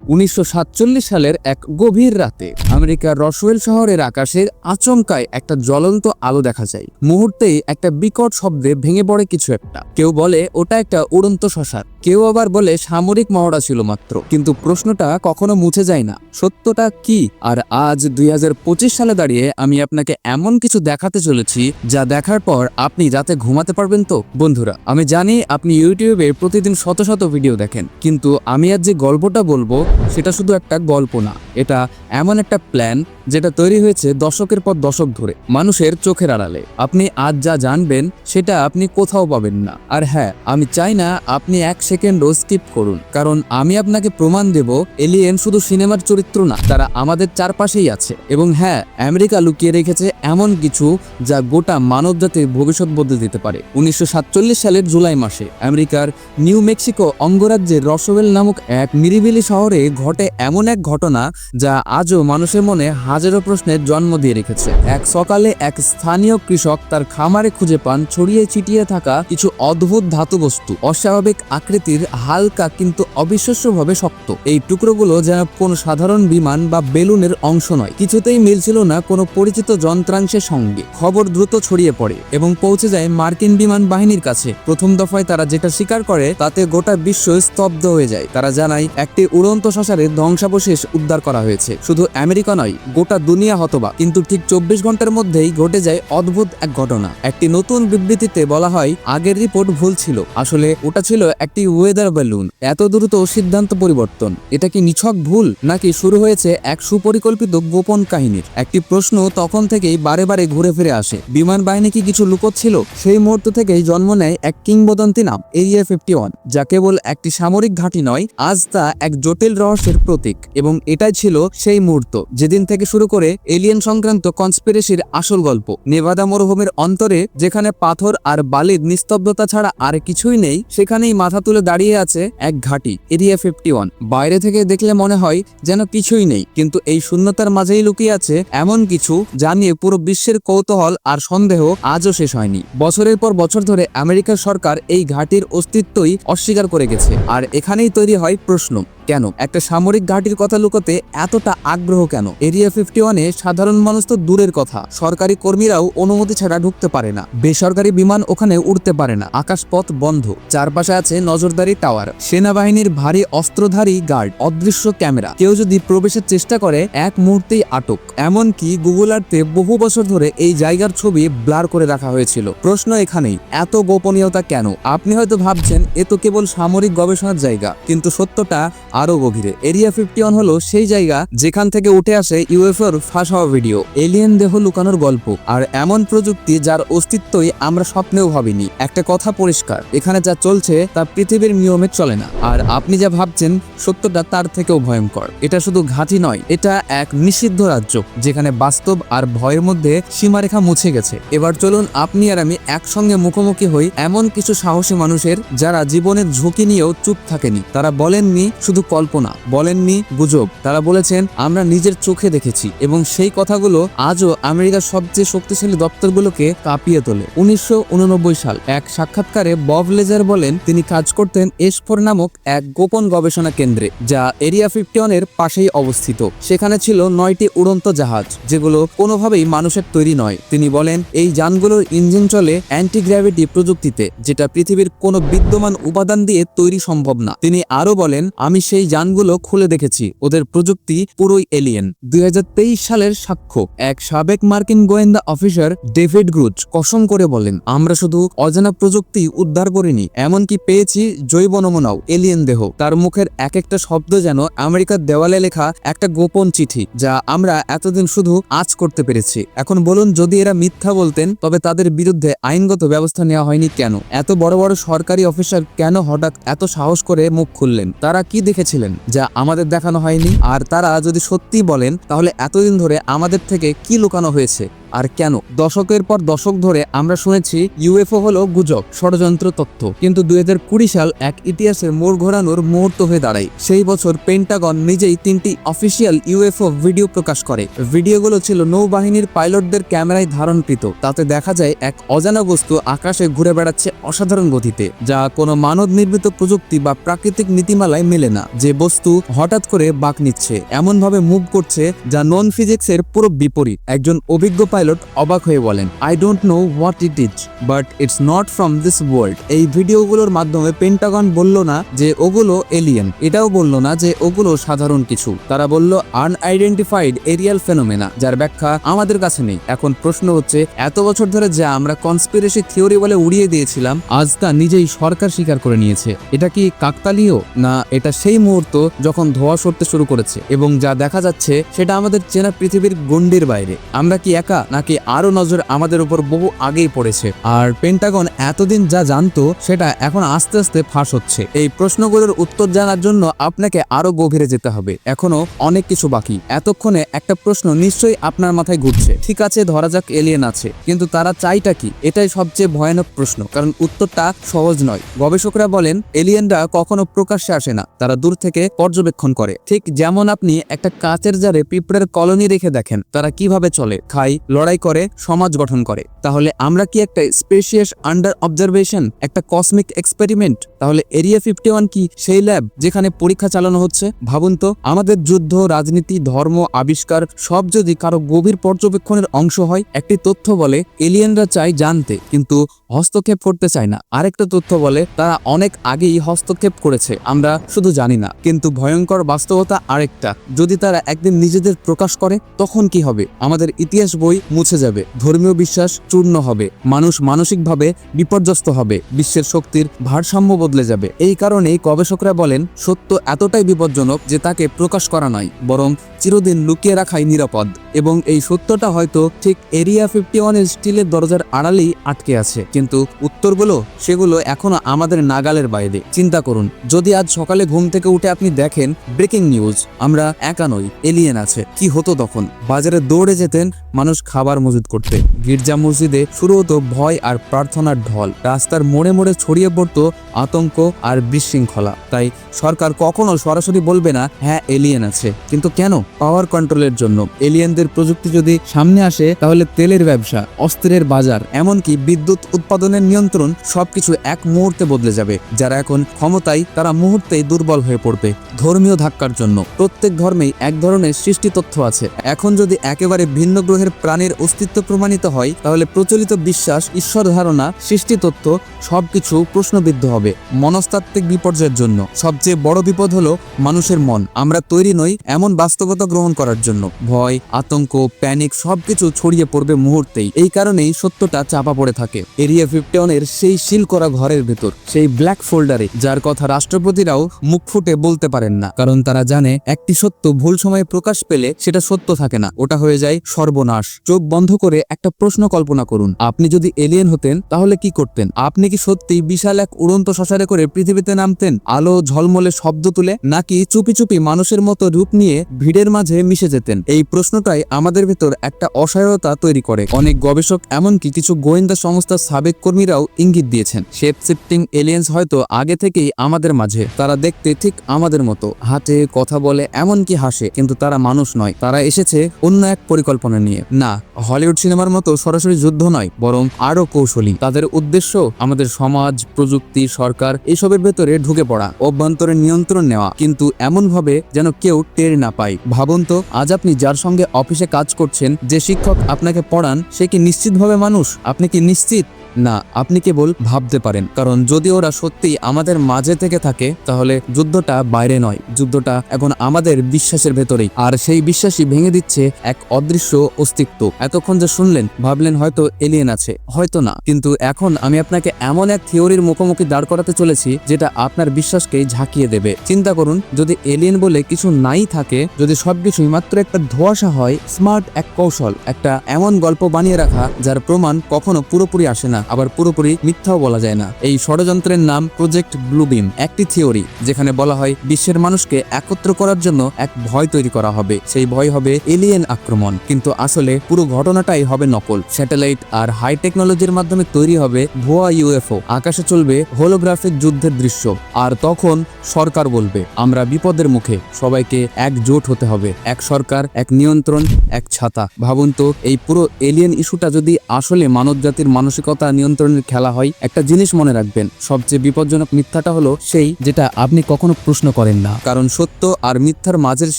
1947 সালের এক গভীর রাতে আমেরিকার রসওয়েল শহরের আকাশে আচমকায় একটা জ্বলন্ত আলো দেখা যায়। মুহূর্তেই একটা বিকট শব্দে ভেঙে পড়ে কিছু একটা। কেউ বলে ওটা একটা উড়ন্ত শ্মশান, কেউ আবার বলে সামরিক মহড়া ছিল মাত্র। কিন্তু প্রশ্নটা কখনো মুছে যায় না, সত্যটা কি? আর আজ 2025 সালে দাঁড়িয়ে আমি আপনাকে এমন কিছু দেখাতে চলেছি যা দেখার পর আপনি রাতে ঘুমাতে পারবেন তো। বন্ধুরা, আমি জানি আপনি ইউটিউবে প্রতিদিন শত শত ভিডিও দেখেন, কিন্তু আমি আজ যে গল্পটা বলবো সেটা শুধু একটা গল্প না, এটা এমন একটা প্ল্যান যেটা তৈরি হয়েছে দশকের পর দশক ধরে মানুষের চোখের আড়ালে। আপনি আজ যা জানবেন সেটা আপনি কোথাও পাবেন না। আর হ্যাঁ, আমি চাই না আপনি এক সেকেন্ডও স্কিপ করুন, কারণ আমি আপনাকে প্রমাণ দেব এলিয়েন শুধু সিনেমার চরিত্র না, তারা আমাদের চারপাশেই আছে। এবং হ্যাঁ, আমেরিকা লুকিয়ে রেখেছে এমন কিছু যা গোটা মানবজাতির ভবিষ্যৎ বদলে দিতে পারে। 1947 সালের জুলাই মাসে আমেরিকার নিউ মেক্সিকো অঙ্গরাজ্যের রসওয়েল নামক এক নিরিবিলি শহরে ঘটে এমন এক ঘটনা যা আজও মানুষের মনে হাজারো প্রশ্নের জন্ম দিয়ে রেখেছে। এক সকালে এক স্থানীয় কৃষক তার খামারে খুঁজে পান ছড়িয়ে ছিটিয়ে থাকা কিছু অদ্ভুত ধাতু বস্তু, অস্বাভাবিক আকৃতির, হালকা কিন্তু অবিশ্বাস্যভাবে শক্ত। এই টুকরোগুলো যেন কোনো সাধারণ বিমান বা বেলুনের অংশ নয়। কিছুতেই মিলছিল না কোনো পরিচিত যন্ত্রাংশের সঙ্গে। খবর দ্রুত ছড়িয়ে পড়ে এবং পৌঁছে যায় মার্কিন বিমান বাহিনীর কাছে। প্রথম দফায় তারা যেটা স্বীকার করে তাতে গোটা বিশ্ব স্তব্ধ হয়ে যায়। তারা জানায় একটি উড়ন্ত শ্মশানের ধ্বংসাবশেষ উদ্ধার করা হয়েছে। শুধু আমেরিকা নয়, গোটা দুনিয়া হতবাক। কিন্তু ঠিক 24 ঘন্টার মধ্যেই ঘটে যায় অদ্ভুত এক ঘটনা। একটি নতুন বিবৃতিতে বলা হয় আগের রিপোর্ট ভুল ছিল, আসলে ওটা ছিল একটি ওয়েদার বেলুন। এত দ্রুত সিদ্ধান্ত পরিবর্তন, এটা কি নিছক ভুল নাকি শুরু হয়েছে এক সুপরিকল্পিত গোপন কাহিনীর? একটি প্রশ্ন তখন থেকেই বারে বারে ঘুরে ফিরে আসে। বিমান বাহিনী কি কিছু লুকোচ্ছিল? সেই মুহূর্ত থেকেই জন্ম নেয় এক কিংবদন্তি নাম, এরিয়া 51, যা কেবল একটি সামরিক ঘাঁটি নয়, আজ তা এক জটিল রহস্যের প্রতীক। এবং এটাই ছিল সেই মুহূর্ত যেদিন থেকে শুরু করে এলিয়েন সংক্রান্ত কনস্পিরেসির আসল গল্প। নেভাদা মরুভূমির অন্তরে, যেখানে পাথর আর বালির নিস্তব্ধতা ছাড়া আর কিছুই নেই, সেখানেই মাথা তুলে দাঁড়িয়ে আছে এক ঘাঁটি, এরিয়া 51। বাইরে থেকে দেখলে মনে হয় যেন কিছুই নেই, কিন্তু এই শূন্যতার মাঝেই লুকিয়ে আছে এমন কিছু যা নিয়ে পুরো বিশ্বের কৌতূহল আর সন্দেহ আজও শেষ হয়নি। বছরের পর বছর ধরে আমেরিকার সরকার এই ঘাঁটির অস্তিত্বই অস্বীকার করে গেছে। আর এখানেই তৈরি হয় প্রশ্ন, কেন একটা সামরিক ঘাঁটির কথা লুকোতে এতটা আগ্রহ কেন? এরিয়া 51-এ সাধারণ মানুষ তো দূরের কথা, সরকারি কর্মীরাও অনুমতি ছাড়া ঢুকতে পারে না। বেসরকারি বিমান ওখানে উঠতে পারে না, আকাশপথ বন্ধ। চারপাশে আছে নজরদারি টাওয়ার, সেনাবাহিনীর ভারী অস্ত্রধারী গার্ড, অদৃশ্য ক্যামেরা। কেউ যদি প্রবেশের চেষ্টা করে এক মুহূর্তেই আটক। এমনকি গুগল আর্থে বহু বছর ধরে এই জায়গার ছবি ব্লার করে রাখা হয়েছিল। প্রশ্ন এখানেই, এত গোপনীয়তা কেন? আপনি হয়তো ভাবছেন এ তো কেবল সামরিক গবেষণার জায়গা, কিন্তু সত্যটা আরো গভীরে। এরিয়া 51 হলো সেই জায়গা যেখান থেকে উঠে আসে ইউএফওর ফাঁস হওয়া ভিডিও, এলিয়েন দেহ লুকানোর গল্প, আর এমন প্রযুক্তি যার অস্তিত্বই আমরা স্বপ্নেও ভাবিনি। একটা কথা পরিষ্কার, এখানে যা চলছে তা পৃথিবীর নিয়মে চলে না। আর আপনি যা ভাবছেন সত্যটা তার থেকেও ভয়ঙ্কর। এটা শুধু ঘাঁটি নয়, এটা এক নিষিদ্ধ রাজ্য যেখানে বাস্তব আর ভয়ের মধ্যে সীমারেখা মুছে গেছে। এবার চলুন আপনি আর আমি একসঙ্গে মুখোমুখি হই এমন কিছু সাহসী মানুষের, যারা জীবনের ঝুঁকি নিয়েও চুপ থাকেনি। তারা বলেননি শুধু কল্পনা, বলেননি গুজব, তারা বলেছেন আমরা নিজের চোখে দেখেছি। এবং সেই কথাগুলো আজও আমেরিকার সবচেয়ে শক্তিশালী দপ্তরগুলোকে কাঁপিয়ে তোলে। 1989 সাল এক সাক্ষাৎকারে বব লেজার বলেন তিনি কাজ করতেন S4 নামক এক গোপন গবেষণা কেন্দ্রে, যা এরিয়া 51-এর পাশেই অবস্থিত। সেখানে ছিল 9টি উড়ন্ত জাহাজ, যেগুলো কোনোভাবেই মানুষের তৈরি নয়। তিনি বলেন এই যানগুলোর ইঞ্জিন চলে অ্যান্টিগ্র্যাভিটি প্রযুক্তিতে, যেটা পৃথিবীর কোনো বিদ্যমান উপাদান দিয়ে তৈরি সম্ভব না। তিনি আরো বলেন আমি সেই যানগুলো খুলে দেখেছি, ওদের প্রযুক্তি পুরোই এলিয়েন। 2023 সালের সাক্ষ্য, এক সাবেক মার্কিন গোয়েন্দা অফিসার ডেভিড গ্রুজ কসম করে বলেন আমরা শুধু অজানা প্রযুক্তি উদ্ধার করিনি, এমনকি পেয়েছি জৈব নমুনাও, এলিয়েন দেহ। তার মুখের এক একটা শব্দ যেন আমেরিকার দেওয়ালে লেখা একটা গোপন চিঠি, যা আমরা এতদিন শুধু আজ করতে পেরেছি। এখন বলুন, যদি এরা মিথ্যা বলতেন তবে তাদের বিরুদ্ধে আইনগত ব্যবস্থা নেওয়া হয়নি কেন? এত বড় বড় সরকারি অফিসার কেন হঠাৎ এত সাহস করে মুখ খুললেন? তারা কি দেখেছিলেন যা আমাদের দেখানো হয়নি? আর তারা যদি সত্যি বলেন তাহলে এতদিন ধরে আমাদের থেকে কি লুকানো হয়েছে? আর কেন? দশকের পর দশক ধরে আমরা শুনেছি ইউএফও হলো গুজব, ষড়যন্ত্র তথ্য, কিন্তু 2020 সাল এক ইতিহাসের মোড় ঘোরানোর মুহূর্ত হয়ে দাঁড়ায়। সেই বছর পেন্টাগন নিজেই 3টি অফিসিয়াল ইউএফও ভিডিও প্রকাশ করে। ভিডিওগুলো ছিল নৌবাহিনীর পাইলটদের ক্যামেরায় ধারণকৃত। তাতে দেখা যায় এক অজানা বস্তু আকাশে ঘুরে বেড়াচ্ছে অসাধারণ গতিতে, যা কোনো মানব নির্মিত প্রযুক্তি বা প্রাকৃতিক নীতিমালায় মেলে না। যে বস্তু হঠাৎ করে বাঁক নিচ্ছে, এমনভাবে মুভ করছে যা নন ফিজিক্সের পুরো বিপরীত। একজন অভিজ্ঞ পাইলট অবাক হয়ে বলেন, I don't know what it is, but it's not from this world. এই ভিডিওগুলোর মাধ্যমে পেন্টাগন বলল না যে ওগুলো এলিয়েন, এটাও বলল না যে ওগুলো সাধারণ কিছু। তারা বলল আনআইডেন্টিফাইড এরিয়াল ফেনোমেনা, যার ব্যাখ্যা আমাদের কাছে নেই। এখন প্রশ্ন হচ্ছে, এত বছর ধরে যা আমরা কনস্পিরেসি থিওরি বলে উড়িয়ে দিয়েছিলাম, আজ তা নিজেই সরকার স্বীকার করে নিয়েছে। এটা কি কাকতালীয়, না এটা সেই মুহূর্ত যখন ধোঁয়া সরতে শুরু করেছে এবং যা দেখা যাচ্ছে সেটা আমাদের চেনা পৃথিবীর গণ্ডির বাইরে? আমরা কি একা, নাকি আরো নজর আমাদের উপর বহু আগেই পড়েছে? আর পেন্টাগন এতদিন যা জানতো সেটা এখন আস্তে আস্তে ফাঁস হচ্ছে। এই প্রশ্নগুলোর উত্তর জানার জন্য আপনাকে আরো গভীরে যেতে হবে। এখনো অনেক কিছু বাকি। এতক্ষণে একটা প্রশ্ন নিশ্চয়ই আপনার মাথায় ঘুরছে। ঠিক আছে, ধরা যাক এলিয়েন আছে, কিন্তু তারা চাইটা কি? এটাই সবচেয়ে ভয়ানক প্রশ্ন, কারণ উত্তরটা সহজ নয়। গবেষকরা বলেন এলিয়েনরা কখনো প্রকাশ্যে আসে না, তারা দূর থেকে পর্যবেক্ষণ করে। ঠিক যেমন আপনি একটা কাচের জারে পিঁপড়ের কলোনি রেখে দেখেন তারা কিভাবে চলে, খায়, লড়াই করে, সমাজ গঠন করে। তাহলে আমরা কি একটা স্পেশিয়াস আন্ডার অবজারভেশন, একটা কসমিক এক্সপেরিমেন্ট? তাহলে এরিয়া 51 কি সেই ল্যাব যেখানে পরীক্ষা চালানো হচ্ছে? ভাবুন তো, আমাদের যুদ্ধ, রাজনীতি, ধর্ম, আবিষ্কার সব যদি কারো গভীর পর্যবেক্ষণের অংশ হয়। একটি তথ্য বলে এলিয়েনরা চায় জানতে, কিন্তু হস্তক্ষেপ করতে চায় না। আরেকটা তথ্য বলে তারা অনেক আগেই হস্তক্ষেপ করেছে, আমরা শুধু জানি না। কিন্তু ভয়ঙ্কর বাস্তবতা আরেকটা, যদি তারা একদিন নিজেদের প্রকাশ করে তখন কি হবে? আমাদের ইতিহাস বই মুছে যাবে, ধর্মীয় বিশ্বাস চূর্ণ হবে, মানুষ মানসিকভাবে বিপর্যস্ত হবে, বিশ্বের শক্তির ভারসাম্য বদলে যাবে। এই কারণেই গবেষকরা বলেন সত্য এতটাই বিপজ্জনক যে তাকে প্রকাশ করা নয়, বরং চিরদিন লুকিয়ে রাখাই নিরাপদ। এবং এই সত্যটা হয়তো ঠিক এরিয়া 51 স্টিলের দরজার আড়ালেই আটকে আছে, কিন্তু উত্তরগুলো সেগুলো এখনো আমাদের নাগালের বাইরে। চিন্তা করুন, যদি আজ সকালে ঘুম থেকে উঠে আপনি দেখেন ব্রেকিং নিউজ, আমরা একা নই, এলিয়েন আছে, কি হতো তখন? বাজারে দৌড়ে যেতেন মানুষ খাবার মজুদ করতে, গির্জা মসজিদে শুরু হতো ভয় আর প্রার্থনার ঢল, রাস্তার মোড়ে মোড়ে ছড়িয়ে পড়তো আতঙ্ক আর বিশৃঙ্খলা। তাই সরকার কখনো সরাসরি বলবে না হ্যাঁ এলিয়েন আছে, কিন্তু কেন? পাওয়ার কন্ট্রোলের জন্য। এলিয়েনদের প্রযুক্তি যদি সামনে আসে তাহলে তেলের ব্যবসা, অস্ত্রের বাজার, এমনকি বিদ্যুৎ উৎপাদনের নিয়ন্ত্রণ সবকিছু এক মুহূর্তে বদলে যাবে। যারা এখন ক্ষমতায় তারা মুহূর্তেই দুর্বল হয়ে পড়বে। ধর্মীয় ধাক্কার জন্য প্রত্যেক ধর্মেই এক ধরনের সৃষ্টি তথ্য আছে। এখন যদি একেবারে ভিন্ন গ্রহের প্রাণীর অস্তিত্ব প্রমাণিত হয়, তাহলে প্রচলিত বিশ্বাস, ঈশ্বর ধারণা, সৃষ্টি তথ্য সবকিছু প্রশ্নবিদ্ধ হবে। মনস্তাত্ত্বিক বিপর্যয়ের জন্য সবচেয়ে বড় বিপদ হলো মানুষের মন। আমরা তৈরি নই এমন বাস্তবতা গ্রহণ করার জন্য। ভয়, আতঙ্ক, প্যানিক সবকিছু ছড়িয়ে পড়বে মুহূর্তেই। এই কারণেই সত্যটা চাপা পড়ে থাকে এরিয়া 51 সেই সিল করা ঘরের ভেতর, সেই ব্ল্যাক ফোল্ডারে, যার কথা রাষ্ট্রপতিরাও মুখ ফুটে বলতে পারেন না, কারণ তারা জানে একটি সত্য ভুল সময়ে প্রকাশ পেলে সেটা সত্য থাকে না, ওটা হয়ে যায় সর্বনাশ। চোখ বন্ধ করে একটা প্রশ্ন কল্পনা করুন, আপনি যদি এলিয়েন হতেন তাহলে কি করতেন? আপনি কি সত্যি বিশাল এক উড়ন্ত শ্মশানে করে পৃথিবীতে নামতেন, আলো ঝলমলে শব্দ তুলে, নাকি চুপি চুপি মানুষের মতো রূপ নিয়ে ভিড়ের মাঝে মিশে যেতেন? এই প্রশ্নটাই আমাদের ভেতর একটা অসহায়তা তৈরি করে। অনেক গবেষক, এমনকি কিছু গোয়েন্দা সংস্থার সাবেক কর্মীরাও ইঙ্গিত দিয়েছেন শেপ শিফটিং এলিয়েন্স হয়তো আগে থেকেই আমাদের মাঝে। তারা দেখতে ঠিক আমাদের মতো, হাঁটে, কথা বলে, এমনকি হাসে, কিন্তু তারা মানুষ নয়। তারা এসেছে অন্য এক পরিকল্পনা নিয়ে। না, হলিউড সিনেমার মতো সরাসরি যুদ্ধ নয়, বরং আরো কৌশলী। তাদের উদ্দেশ্য আমাদের সমাজ, প্রযুক্তি, সরকার এসবের ভেতরে ঢুকে পড়া, অভ্যন্তরে নিয়ন্ত্রণ নেওয়া, কিন্তু এমন ভাবে যেন কেউ টের না পায়। ভাবুন তো, আজ আপনি যার সঙ্গে অফিসে কাজ করছেন, যে শিক্ষক আপনাকে পড়ান, সে কি নিশ্চিতভাবে মানুষ? আপনি কি নিশ্চিত? না, আপনি কেবল ভাবতে পারেন। কারণ যদি ওরা সত্যি আমাদের মাঝে থেকে থাকে, তাহলে যুদ্ধটা বাইরে নয়, যুদ্ধটা এখন আমাদের বিশ্বাসের ভেতরেই। আর সেই বিশ্বাসই ভেঙে দিচ্ছে এক অদৃশ্য অস্তিত্ব। এতক্ষণ যে শুনলেন, ভাবলেন হয়তো এলিয়েন আছে, হয়তো না, কিন্তু এখন আমি আপনাকে এমন এক থিওরির মুখোমুখি দাঁড় করাতে চলেছি যেটা আপনার বিশ্বাসকেই ঝাঁকিয়ে দেবে। চিন্তা করুন, যদি এলিয়েন বলে কিছু নাই থাকে, যদি সবকিছুই মাত্র একটা ধোঁয়াশা হয়, স্মার্ট এক কৌশল, একটা এমন গল্প বানিয়ে রাখা যার প্রমাণ কখনো পুরোপুরি আসে না, আবার পুরোপুরি মিথ্যাও বলা যায় না। এই ষড়যন্ত্রের নাম প্রজেক্ট ব্লুবিম, একটি থিওরি যেখানে বলা হয় বিশ্বের মানুষকে একত্র করার জন্য এক ভয় তৈরি করা হবে, সেই ভয় হবে এলিয়েন আক্রমণ। কিন্তু আসলে পুরো ঘটনাটাই হবে নকল। স্যাটেলাইট আর হাই টেকনোলজির মাধ্যমে তৈরি হবে ভুয়া ইউএফও, আকাশে চলবে হোলোগ্রাফিক যুদ্ধের দৃশ্য। আর তখন সরকার বলবে আমরা বিপদের মুখে, সবাইকে একজোট হতে হবে, এক সরকার, এক নিয়ন্ত্রণ, এক ছাতা। ভাবুন তো, এই পুরো এলিয়েন ইস্যুটা যদি আসলে মানবজাতির মানসিকতা নিয়ন্ত্রণের খেলা হয়। একটা জিনিস মনে রাখবেন, সবচেয়ে বিপজ্জনক মিথ্যাটা হলো সেই যেটা আপনি কখনো প্রশ্ন করেন না, কারণ সত্য আর মিথ্যার মাঝের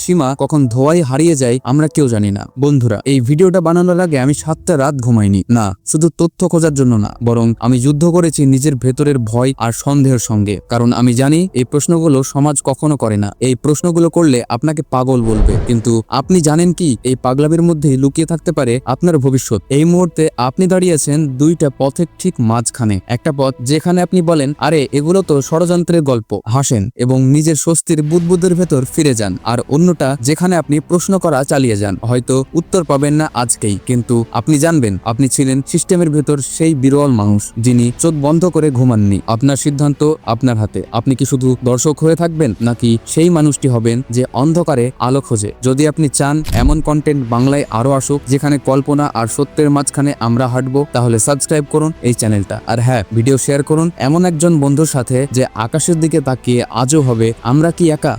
সীমা কখন ধোয়ায় হারিয়ে যায় আমরা কেউ জানি না। বন্ধুরা, এই ভিডিওটা বানানোর আগে আমি 7টা রাত ঘুমাইনি, না শুধু তথ্য খোঁজার জন্য না, বরং আমি যুদ্ধ করেছি নিজের ভেতরের ভয় আর সন্দেহের সঙ্গে। কারণ আমি জানি এই প্রশ্নগুলো সমাজ কখনো করে না। এই প্রশ্নগুলো করলে আপনাকে পাগল বলবে, কিন্তু আপনি জানেন কি এই পাগলামির মধ্যে লুকিয়ে থাকতে পারে আপনার ভবিষ্যৎ। এই মুহূর্তে আপনি দাঁড়িয়েছেন দুইটা পথের ঠিক মাঝখানে। একটা পথ যেখানে আপনি বলেন আরে এগুলো তো ষড়যন্ত্রের গল্প, হাসেন এবং নিজের স্বস্তির বুদবুদের ভেতর ফিরে যান। আর অন্যটা যেখানে আপনি প্রশ্ন করা চালিয়ে যান। হয়তো উত্তর পাবেন না আজকেই, কিন্তু আপনি জানবেন আপনি ছিলেন সিস্টেমের ভেতর সেই বিরল মানুষ যিনি চোখ বন্ধ করে ঘুমাননি। আপনার সিদ্ধান্ত আপনার হাতে। আপনি কি শুধু দর্শক হয়ে থাকবেন, নাকি সেই মানুষটি হবেন যে অন্ধকারে আলো খোঁজে? যদি আপনি চান এমন কন্টেন্ট বাংলায় আরো আসুক, যেখানে কল্পনা আর সত্যের মাঝখানে আমরা হাঁটবো, তাহলে সাবস্ক্রাইব করুন এই চ্যানেলটা। আর হ্যাঁ, ভিডিও শেয়ার করুন এমন একজন বন্ধুর সাথে যে আকাশের দিকে তাকিয়ে আজও হবে আমরা কি একা।